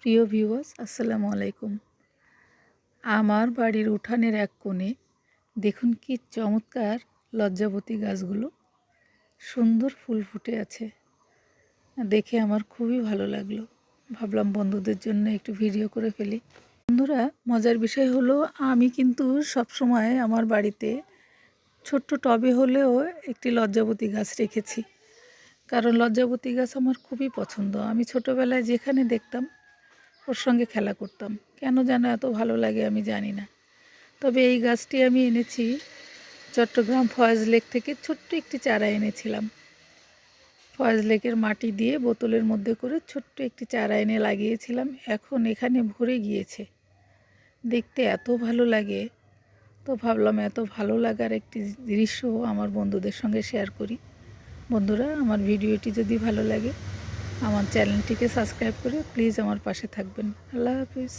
প্রিয় ভিউয়ার্স, আসসালামু আলাইকুম। আমার বাড়ির উঠানের এক কোণে দেখুন কি চমৎকার লজ্জাবতী গাছগুলো, সুন্দর ফুল ফুটে আছে। দেখে আমার খুবই ভালো লাগলো। ভাবলাম বন্ধুদের জন্য একটু ভিডিও করে ফেলি। বন্ধুরা, মজার বিষয় হলো আমি কিন্তু সবসময় আমার বাড়িতে ছোট্ট টবে হলেও একটি লজ্জাবতী গাছ রেখেছি। কারণ লজ্জাবতী গাছ আমার খুবই পছন্দ। আমি ছোটোবেলায় যেখানে দেখতাম ওর সঙ্গে খেলা করতাম। কেন যেন এত ভালো লাগে আমি জানি না। তবে এই গাছটি আমি এনেছি চট্টগ্রাম ফয়েজ লেক থেকে, ছোট্ট একটি চারা এনেছিলাম। ফয়েজ লেকের মাটি দিয়ে বোতলের মধ্যে করে ছোট্ট একটি চারা এনে লাগিয়েছিলাম। এখন এখানে ভরে গিয়েছে, দেখতে এত ভালো লাগে। তো ভাবলাম এত ভালো লাগার একটি দৃশ্য আমার বন্ধুদের সঙ্গে শেয়ার করি। বন্ধুরা, আমার ভিডিওটি যদি ভালো লাগে আমার চ্যানেলটিকে সাবস্ক্রাইব করে প্লিজ আমার পাশে থাকবেন। আল্লাহ হাফিজ।